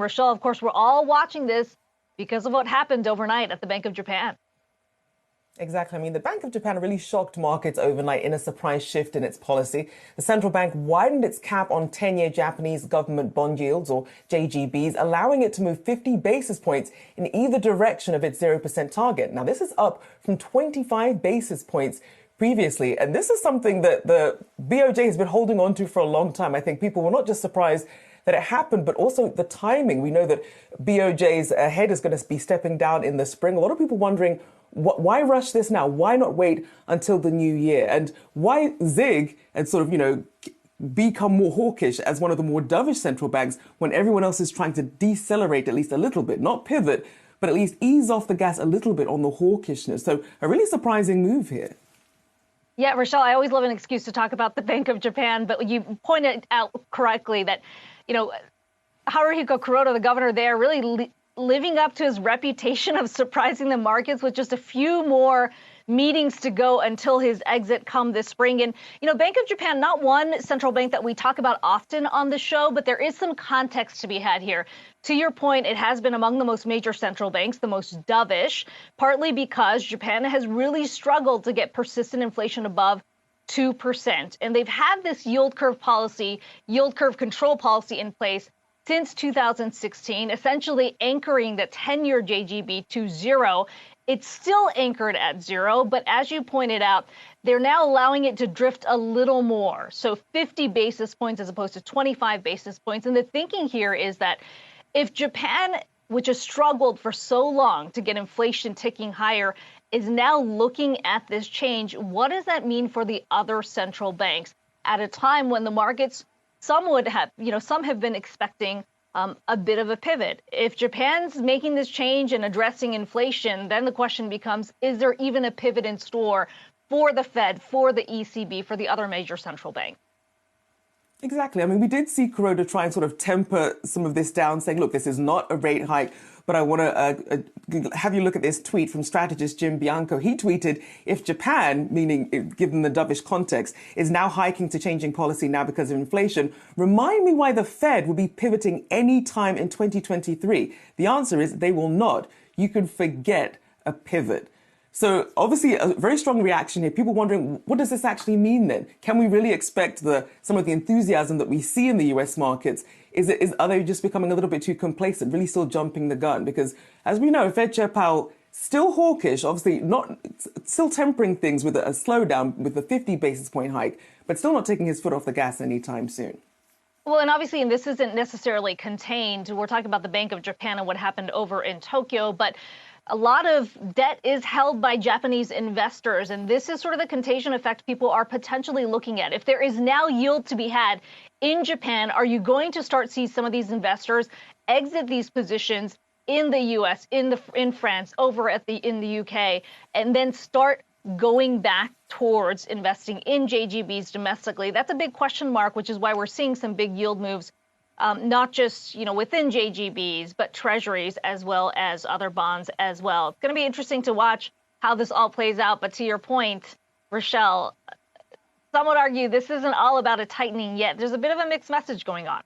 Rachelle, of course, we're all watching this because of what happened overnight at the Bank of Japan. Exactly. I mean, the Bank of Japan really shocked markets overnight in a surprise shift in its policy. The central bank widened its cap on 10-year Japanese government bond yields, or JGBs, allowing it to move 50 basis points in either direction of its 0% target. Now, this is up from 25 basis points previously. And this is something that the BOJ has been holding on to for a long time. I think people were not just surprised that it happened, but also the timing. We know that BOJ's head is going to be stepping down in the spring. A lot of people wondering, why rush this now? Why not wait until the new year? And why zig and sort of, become more hawkish as one of the more dovish central banks when everyone else is trying to decelerate at least a little bit, not pivot, but at least ease off the gas a little bit on the hawkishness. So a really surprising move here. Yeah, Rachelle, I always love an excuse to talk about the Bank of Japan, but you pointed out correctly that, Haruhiko Kuroda, the governor there, really living up to his reputation of surprising the markets with just a few more meetings to go until his exit come this spring. And, Bank of Japan, not one central bank that we talk about often on the show, but there is some context to be had here. To your point, it has been among the most major central banks, the most dovish, partly because Japan has really struggled to get persistent inflation above 2%. And they've had this yield curve control policy in place since 2016, essentially anchoring the 10-year JGB to zero. It's still anchored at zero, but as you pointed out, they're now allowing it to drift a little more. So 50 basis points as opposed to 25 basis points. And the thinking here is that if Japan, which has struggled for so long to get inflation ticking higher, is now looking at this change, what does that mean for the other central banks at a time when the markets, some have been expecting a bit of a pivot? If Japan's making this change and addressing inflation, then the question becomes, is there even a pivot in store for the Fed, for the ECB, for the other major central banks? Exactly. I mean, we did see Kuroda try and sort of temper some of this down, saying, look, this is not a rate hike, but I want to have you look at this tweet from strategist Jim Bianco. He tweeted, if Japan, meaning given the dovish context, is now hiking to changing policy now because of inflation, remind me why the Fed will be pivoting any time in 2023. The answer is they will not. You can forget a pivot. So obviously a very strong reaction here. People wondering, what does this actually mean then? Can we really expect some of the enthusiasm that we see in the US markets? Are they just becoming a little bit too complacent, really still jumping the gun? Because as we know, Fed Chair Powell still hawkish, obviously still tempering things with a slowdown with the 50 basis point hike, but still not taking his foot off the gas anytime soon. Well, and obviously, and this isn't necessarily contained, we're talking about the Bank of Japan and what happened over in Tokyo, but a lot of debt is held by Japanese investors, and this is sort of the contagion effect people are potentially looking at. If there is now yield to be had in Japan, are you going to start to see some of these investors exit these positions in the U.S., in France, over in the UK, and then start going back towards investing in JGBs domestically? That's a big question mark, which is why we're seeing some big yield moves. Not just, within JGBs, but treasuries as well as other bonds as well. It's going to be interesting to watch how this all plays out. But to your point, Rachelle, some would argue this isn't all about a tightening yet. There's a bit of a mixed message going on.